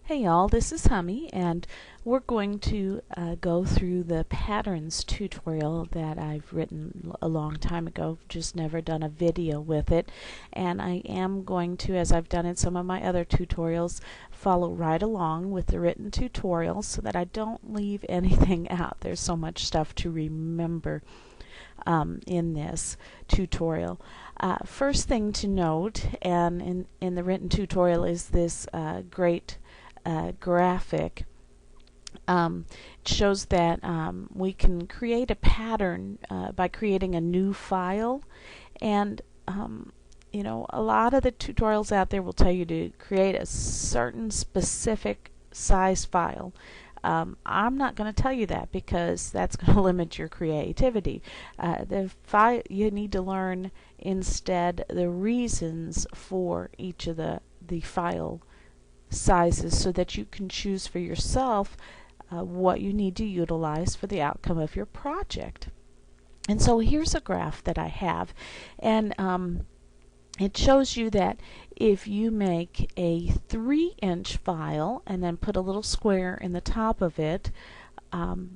Hey y'all, this is Hummy, and we're going to go through the patterns tutorial that I've written a long time ago, just never done a video with it. And I am going to, as I've done in some of my other tutorials, follow right along with the written tutorials so that I don't leave anything out. There's so much stuff to remember in this tutorial. First thing to note, and in the written tutorial, is this great graphic. It shows that we can create a pattern by creating a new file, and you know, a lot of the tutorials out there will tell you to create a certain specific size file. I'm not going to tell you that because that's going to limit your creativity. You need to learn instead the reasons for each of the file sizes so that you can choose for yourself what you need to utilize for the outcome of your project. And so here's a graph that I have, and it shows you that if you make a 3-inch file and then put a little square in the top of it,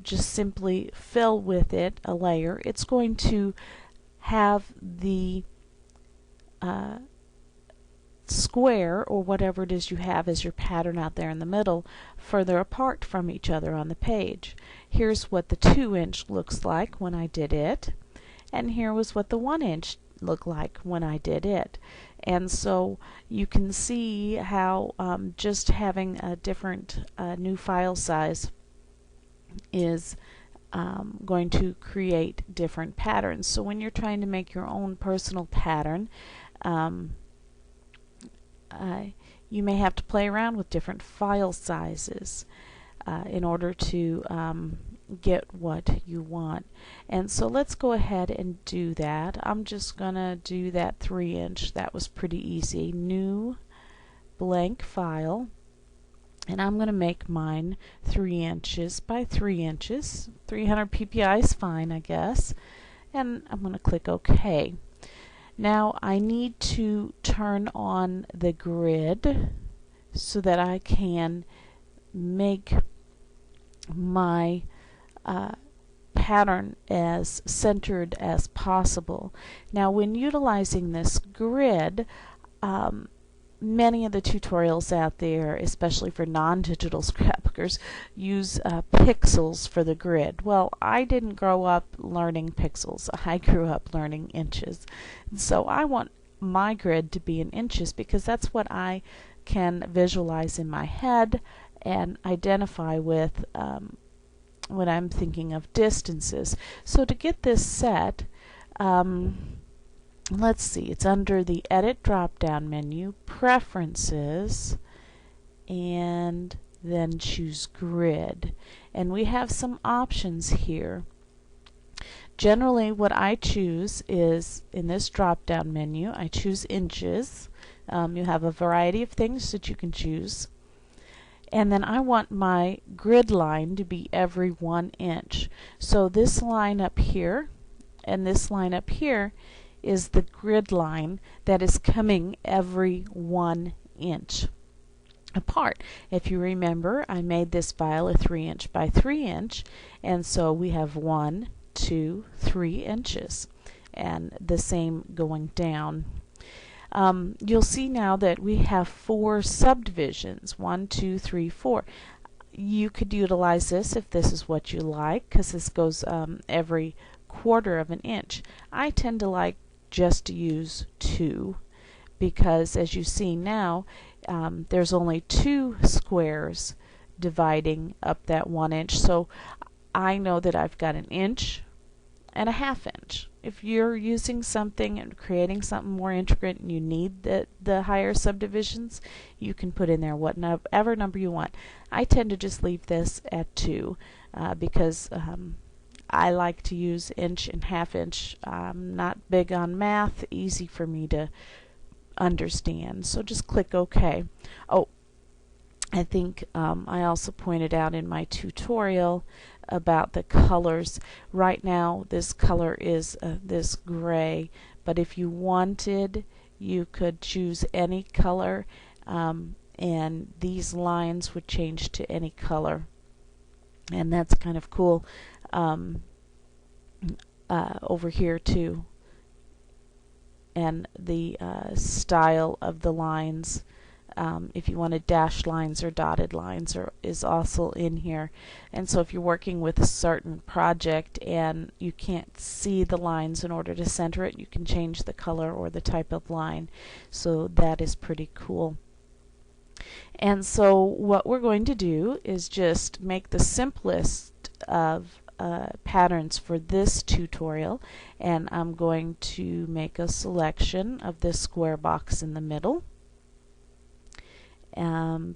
just simply fill with it a layer, it's going to have the square, or whatever it is you have as your pattern out there in the middle, further apart from each other on the page. Here's what the 2-inch looks like when I did it, and here was what the 1-inch looked like when I did it. And so you can see how just having a different new file size is going to create different patterns. So when you're trying to make your own personal pattern, you may have to play around with different file sizes in order to get what you want. And so let's go ahead and do that. I'm just gonna do that 3-inch. That was pretty easy. New blank file, and I'm gonna make mine 3 inches by 3 inches. 300 ppi is fine, I guess, and I'm gonna click OK. Now I need to turn on the grid so that I can make my pattern as centered as possible. Now when utilizing this grid, many of the tutorials out there, especially for non-digital scrapbookers, use pixels for the grid. Well, I didn't grow up learning pixels. I grew up learning inches. So I want my grid to be in inches because that's what I can visualize in my head and identify with when I'm thinking of distances. So to get this set, let's see, it's under the Edit drop-down menu, Preferences, and then choose Grid. And we have some options here. Generally what I choose is, in this drop-down menu, I choose inches. You have a variety of things that you can choose. And then I want my grid line to be every 1 inch. So this line up here and this line up here is the grid line that is coming every 1 inch apart. If you remember, I made this file a 3-inch by 3-inch, and so we have 1, 2, 3 inches, and the same going down. You'll see now that we have 4 subdivisions, 1, 2, 3, 4. You could utilize this if this is what you like, because this goes every 1/4 of an inch. I tend to like just to use 2 because, as you see now, there's only 2 squares dividing up that 1 inch, so I know that I've got 1 inch and a 1/2 inch. If you're using something and creating something more intricate and you need the higher subdivisions, you can put in there whatever number you want. I tend to just leave this at 2 because I like to use inch and 1/2 inch. I'm not big on math, easy for me to understand. So just click OK. Oh, I think I also pointed out in my tutorial about the colors. Right now this color is this gray, but if you wanted, you could choose any color and these lines would change to any color, and that's kind of cool over here too. And the style of the lines, if you wanted dashed lines or dotted lines, is also in here. And so if you're working with a certain project and you can't see the lines in order to center it, you can change the color or the type of line. So that is pretty cool. And so what we're going to do is just make the simplest of patterns for this tutorial, and I'm going to make a selection of this square box in the middle.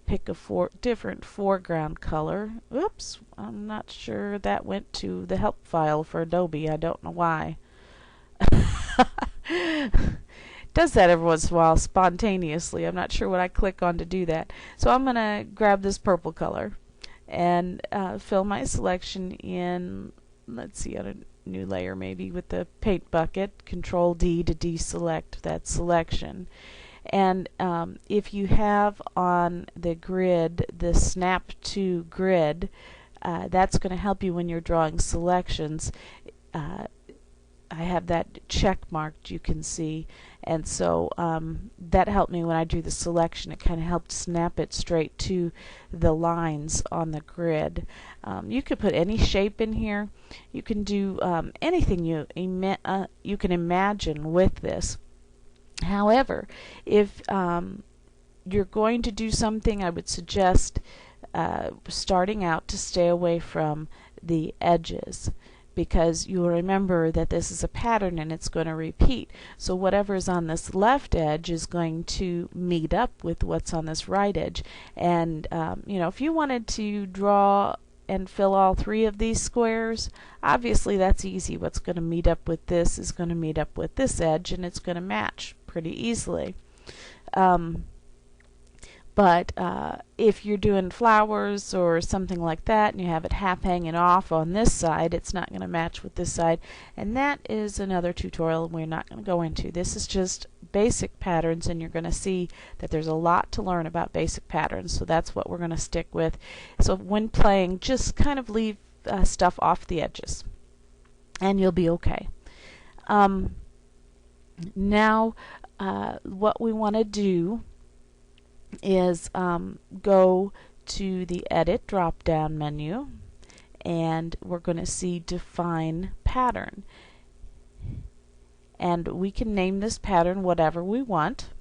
Pick a different foreground color. Oops, I'm not sure that went to the help file for Adobe. I don't know why. Does that every once in a while spontaneously. I'm not sure what I click on to do that. So I'm going to grab this purple color and fill my selection in, let's see, on a new layer maybe with the paint bucket. Control D to deselect that selection. And if you have on the grid the Snap to Grid, that's going to help you when you're drawing selections. I have that check marked, you can see, and so that helped me when I do the selection. It kind of helped snap it straight to the lines on the grid. You could put any shape in here. You can do anything you can imagine with this. However, if you're going to do something, I would suggest starting out to stay away from the edges, because you'll remember that this is a pattern and it's going to repeat. So whatever is on this left edge is going to meet up with what's on this right edge. And you know, if you wanted to draw and fill all three of these squares, obviously that's easy. What's going to meet up with this is going to meet up with this edge, and it's going to match pretty easily. But if you're doing flowers or something like that and you have it half hanging off on this side, it's not going to match with this side. And that is another tutorial we're not going to go into. This is just basic patterns, and you're going to see that there's a lot to learn about basic patterns. So that's what we're going to stick with. So when playing, just kind of leave stuff off the edges and you'll be okay. Now what we want to do is go to the Edit drop-down menu, and we're going to see Define Pattern. And we can name this pattern whatever we want.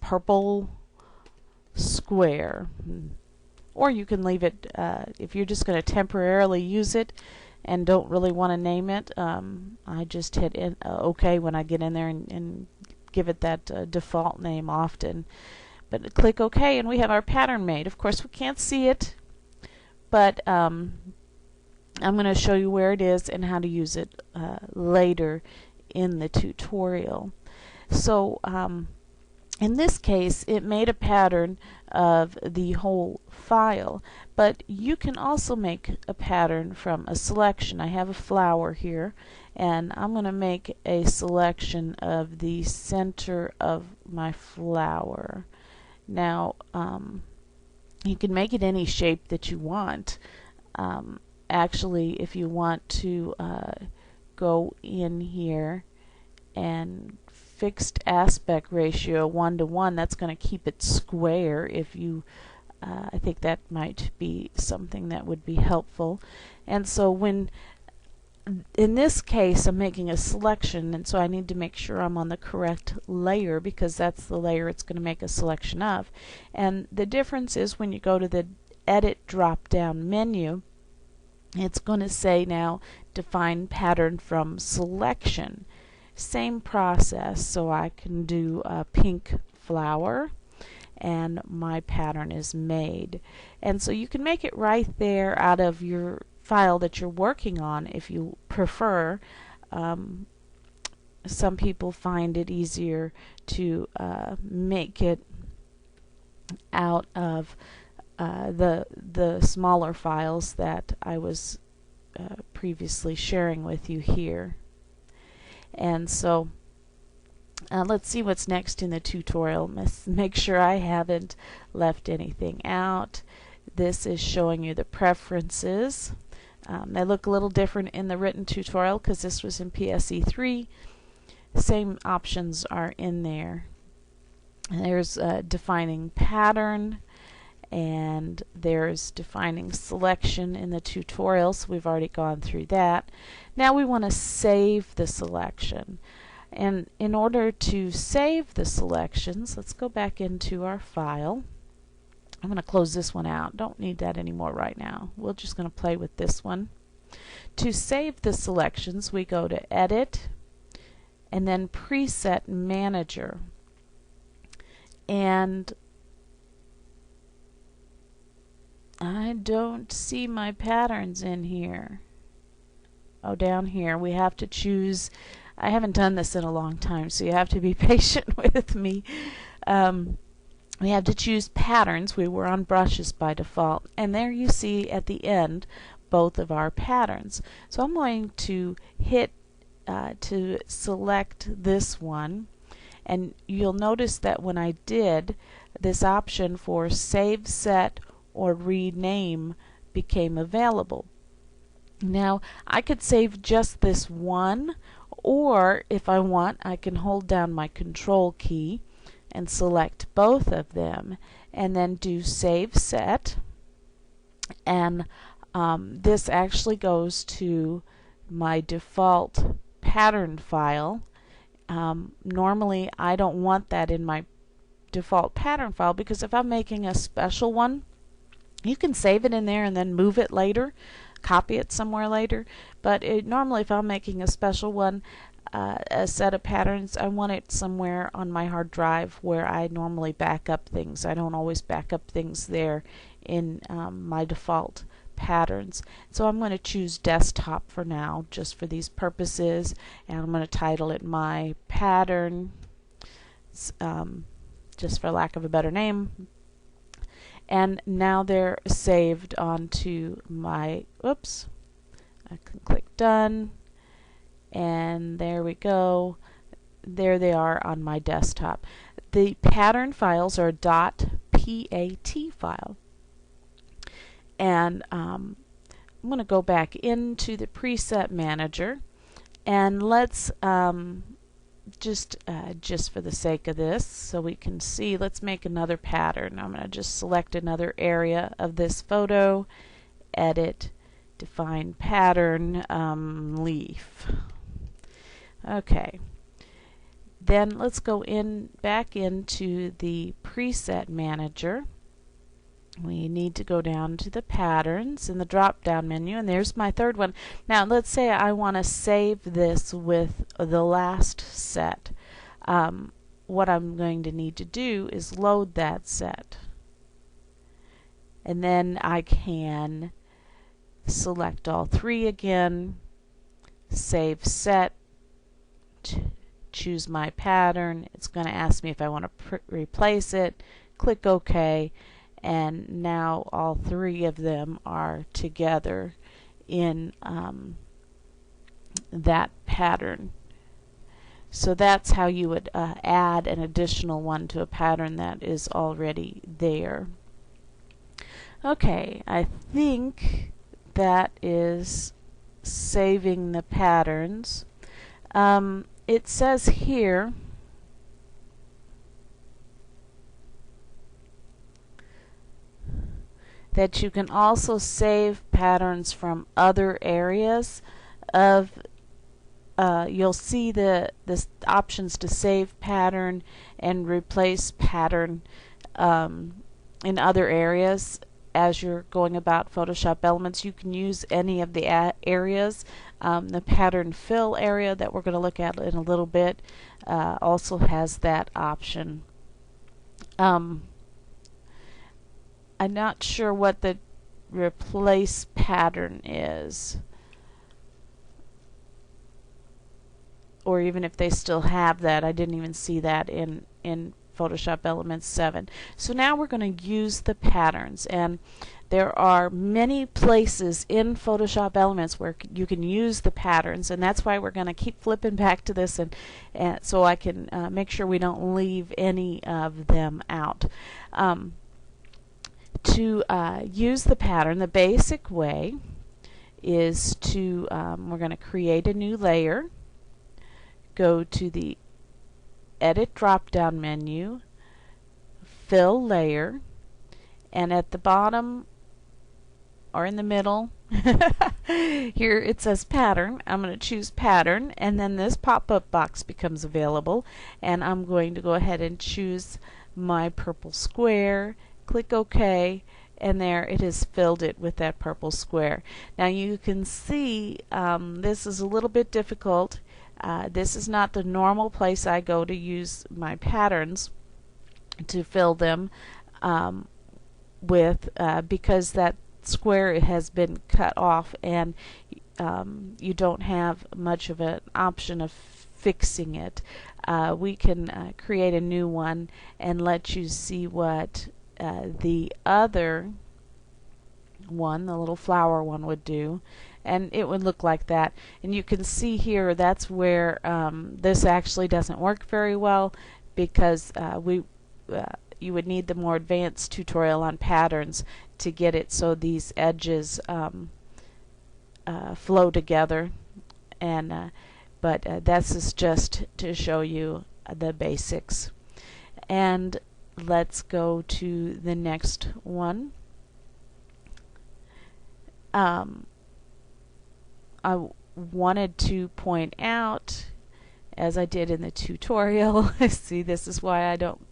Purple square. Or you can leave it, if you're just going to temporarily use it and don't really want to name it, I just hit OK when I get in there and give it that default name often. But click OK and we have our pattern made. Of course we can't see it, but I'm going to show you where it is and how to use it later in the tutorial. So in this case it made a pattern of the whole file, but you can also make a pattern from a selection. I have a flower here, and I'm going to make a selection of the center of my flower. Now you can make it any shape that you want. Actually, if you want to go in here and fixed aspect ratio 1:1, that's going to keep it square. If you I think that might be something that would be helpful. And so when in this case I'm making a selection, and so I need to make sure I'm on the correct layer, because that's the layer it's going to make a selection of. And the difference is when you go to the Edit drop-down menu, it's going to say now Define Pattern from Selection. Same process, so I can do a pink flower and my pattern is made. And so you can make it right there out of your file that you're working on if you prefer. Some people find it easier to make it out of the smaller files that I was previously sharing with you here. And so Let's see what's next in the tutorial. Make sure I haven't left anything out. This is showing you the preferences. They look a little different in the written tutorial because this was in PSE 3. Same options are in there. And there's defining pattern, and there's defining selection in the tutorial, so we've already gone through that. Now we want to save the selection. And in order to save the selections, let's go back into our file. I'm going to close this one out. Don't need that anymore right now. We're just going to play with this one. To save the selections, we go to Edit and then Preset Manager. And I don't see my patterns in here. Oh, down here we have to choose. I haven't done this in a long time, so you have to be patient with me. We have to choose patterns. We were on brushes by default, and there you see at the end both of our patterns. So I'm going to hit to select this one, and you'll notice that when I did, this option for Save Set or Rename became available. Now I could save just this one, or if I want, I can hold down my Control key and select both of them and then do Save Set, and this actually goes to my default pattern file. Normally I don't want that in my default pattern file, because if I'm making a special one, you can save it in there and then move it later, copy it somewhere later, but normally if I'm making a special one, a set of patterns, I want it somewhere on my hard drive where I normally back up things. I don't always back up things there in my default patterns. So I'm going to choose desktop for now, just for these purposes, and I'm going to title it My Pattern, just for lack of a better name. And now they're saved onto my, oops, I can click Done, and there we go. There they are on my desktop. The pattern files are .pat file. And I'm going to go back into the preset manager, and let's just for the sake of this, so we can see, let's make another pattern. I'm going to just select another area of this photo, edit, define pattern, leaf. Okay, then let's go back into the preset manager. We need to go down to the patterns in the drop down menu, and there's my third one. Now let's say I want to save this with the last set. What I'm going to need to do is load that set, and then I can select all three again, save set, choose my pattern. It's going to ask me if I want to replace it, click OK, and now all three of them are together in that pattern. So that's how you would add an additional one to a pattern that is already there. Okay, I think that is saving the patterns. It says here that you can also save patterns from other areas of you'll see the options to save pattern and replace pattern in other areas. As you're going about Photoshop Elements, you can use any of the areas. The pattern fill area that we're going to look at in a little bit also has that option. I'm not sure what the replace pattern is, or even if they still have that. I didn't even see that in Photoshop Elements 7. So now we're going to use the patterns, and there are many places in Photoshop Elements where you can use the patterns, and that's why we're going to keep flipping back to this, and so I can make sure we don't leave any of them out. To use the pattern, the basic way is to, we're going to create a new layer, go to the Edit drop-down menu, Fill Layer, and at the bottom or in the middle here it says Pattern. I'm going to choose Pattern, and then this pop-up box becomes available, and I'm going to go ahead and choose my purple square, click OK, and there it has filled it with that purple square. Now you can see this is a little bit difficult. This is not the normal place I go to use my patterns to fill them with, because that square has been cut off, and you don't have much of an option of fixing it. We can create a new one and let you see what the other one, the little flower one, would do, and it would look like that. And you can see here that's where this actually doesn't work very well, because you would need the more advanced tutorial on patterns to get it so these edges flow together, and but this is just to show you the basics. And let's go to the next one. I wanted to point out, as I did in the tutorial, see, this is why I don't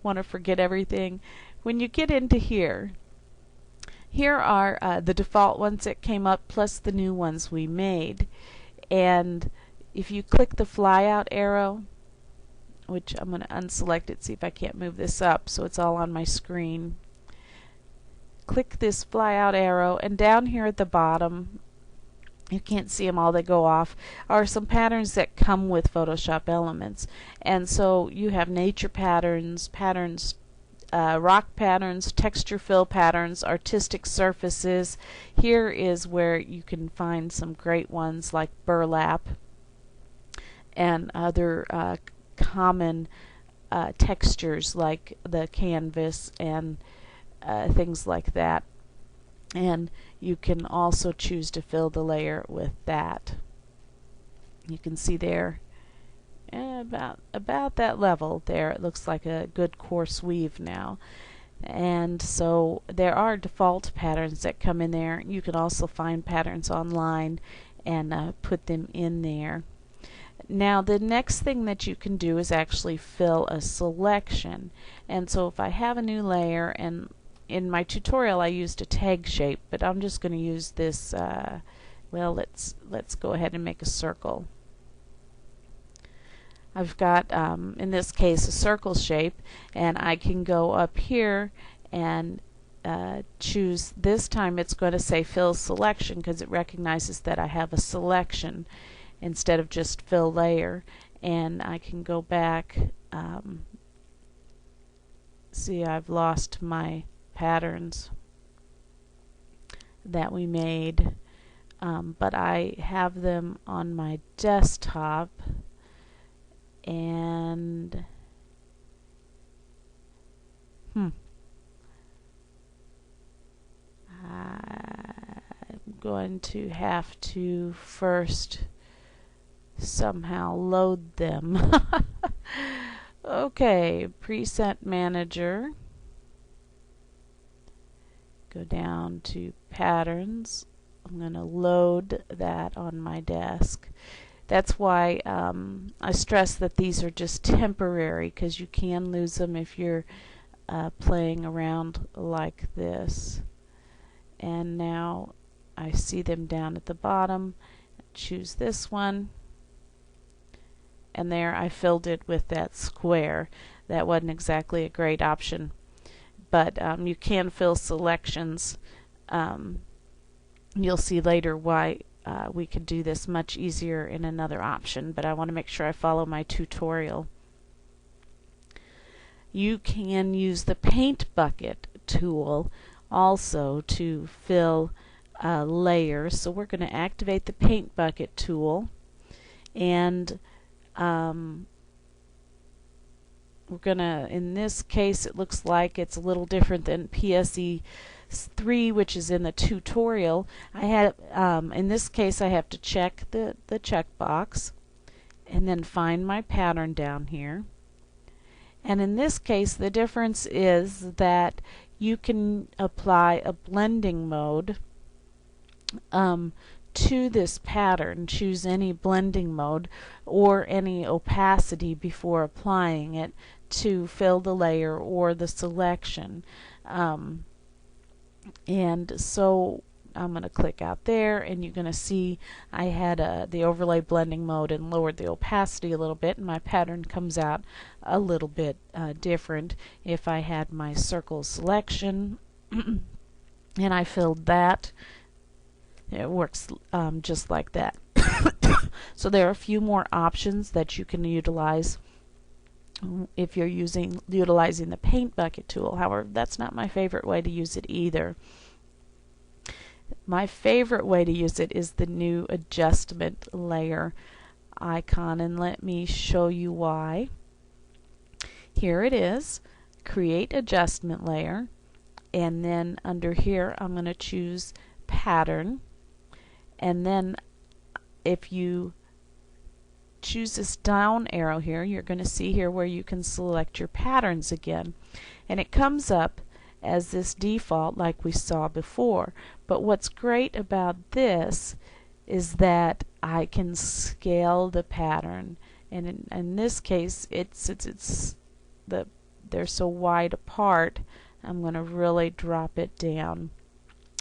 want to forget everything. When you get into here, here are the default ones that came up plus the new ones we made. And if you click the flyout arrow, which I'm going to unselect it, see if I can't move this up so it's all on my screen. Click this flyout arrow, and down here at the bottom, you can't see them all, they go off, are some patterns that come with Photoshop Elements. And so you have nature patterns, rock patterns, texture fill patterns, artistic surfaces. Here is where you can find some great ones like burlap and other common textures like the canvas and things like that. And you can also choose to fill the layer with that. You can see there about that level there. It looks like a good coarse weave now. And so there are default patterns that come in there. You can also find patterns online and put them in there. Now the next thing that you can do is actually fill a selection. And so if I have a new layer, and in my tutorial I used a tag shape, but I'm just going to use this, well, let's go ahead and make a circle. I've got, in this case, a circle shape, and I can go up here and choose. This time it's going to say fill selection because it recognizes that I have a selection instead of just fill layer. And I can go back, see, I've lost my patterns that we made, but I have them on my desktop, and I'm going to have to first somehow load them. Okay, Preset Manager, go down to Patterns. I'm going to load that on my desk. That's why I stress that these are just temporary, because you can lose them if you're playing around like this. And now I see them down at the bottom. Choose this one, and there I filled it with that square. That wasn't exactly a great option, but you can fill selections. You'll see later why we could do this much easier in another option, but I want to make sure I follow my tutorial. You can use the paint bucket tool also to fill layers. So we're going to activate the paint bucket tool, and we're gonna, in this case, it looks like it's a little different than PSE 3, which is in the tutorial. I had in this case I have to check the checkbox and then find my pattern down here. And in this case the difference is that you can apply a blending mode to this pattern. Choose any blending mode or any opacity before applying it to fill the layer or the selection. And so I'm going to click out there, and you're going to see I had the overlay blending mode and lowered the opacity a little bit, and my pattern comes out a little bit different. If I had my circle selection and I filled that, it works just like that. So there are a few more options that you can utilize if you're utilizing the paint bucket tool. However, that's not my favorite way to use it either. My favorite way to use it is the new adjustment layer icon, and let me show you why. Here it is, create adjustment layer, and then under here I'm going to choose pattern, and then if you choose this down arrow here, you're going to see here where you can select your patterns again, and it comes up as this default like we saw before. But what's great about this is that I can scale the pattern, and in this case they're so wide apart, I'm going to really drop it down.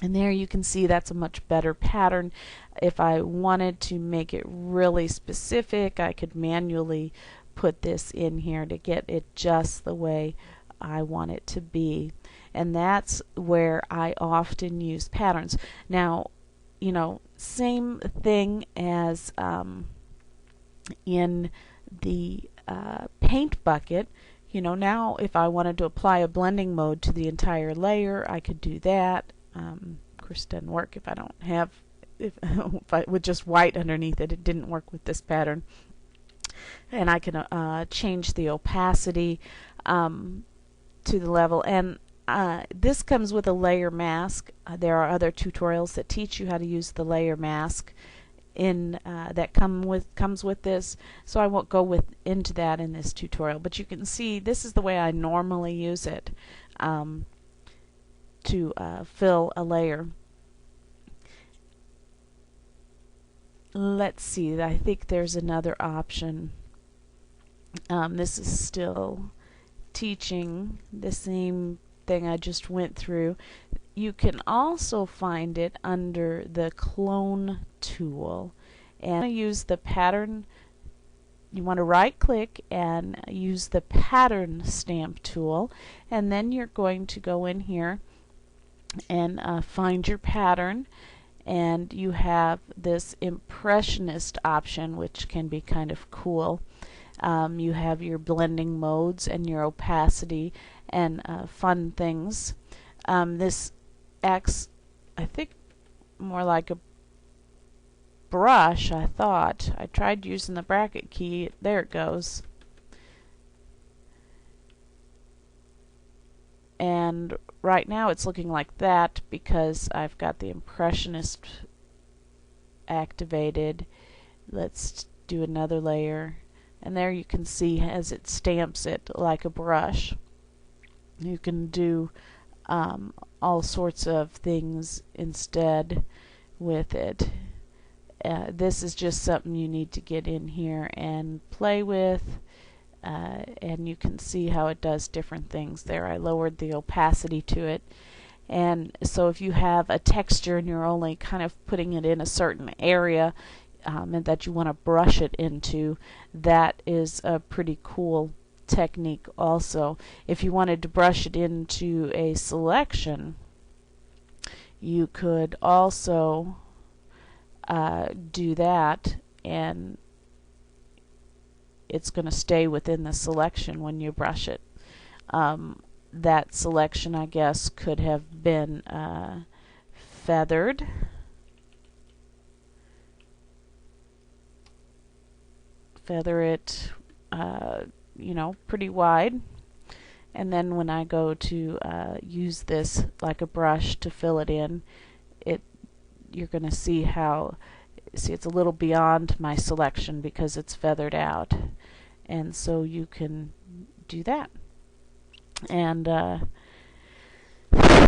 And there you can see that's a much better pattern. If I wanted to make it really specific, I could manually put this in here to get it just the way I want it to be. And that's where I often use patterns. Now, you know, same thing as in the paint bucket. You know, now if I wanted to apply a blending mode to the entire layer, I could do that. Of course, it doesn't work if I don't have, if with just white underneath it. It didn't work with this pattern. And I can change the opacity to the level. And this comes with a layer mask. There are other tutorials that teach you how to use the layer mask in that comes with this, so I won't go into that in this tutorial. But you can see this is the way I normally use it to fill a layer. Let's see, I think there's another option. This is still teaching the same thing I just went through. You can also find it under the clone tool, and use the pattern. You want to right click and use the pattern stamp tool, and then you're going to go in here and find your pattern, and you have this impressionist option, which can be kind of cool. You have your blending modes and your opacity and fun things. This acts, I think, more like a brush. I tried using the bracket key. There it goes. And right now it's looking like that because I've got the impressionist activated. Let's do another layer, and there you can see as it stamps it like a brush. You can do all sorts of things instead with it. This is just something you need to get in here and play with, and you can see how it does different things there. I lowered the opacity to it, and so if you have a texture and you're only kind of putting it in a certain area and that you want to brush it into, that is a pretty cool technique also. If you wanted to brush it into a selection, you could also do that, and it's going to stay within the selection when you brush it. that selection, I guess, could have been feathered. Feather it, pretty wide. And then when I go to use this like a brush to fill it in, you're going to see it's a little beyond my selection because it's feathered out. And so you can do that. And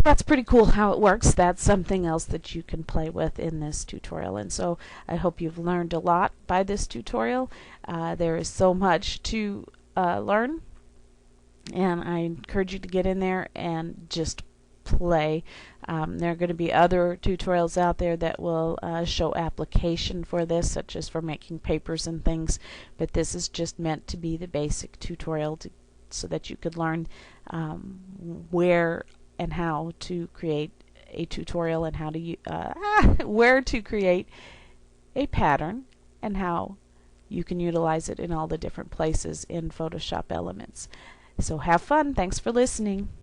that's pretty cool how it works. That's something else that you can play with in this tutorial. And so I hope you've learned a lot by this tutorial. There is so much to learn, and I encourage you to get in there and just play. There are going to be other tutorials out there that will show application for this, such as for making papers and things, but this is just meant to be the basic tutorial so that you could learn where and how to create a tutorial, and how to where to create a pattern, and how you can utilize it in all the different places in Photoshop Elements. So have fun. Thanks for listening.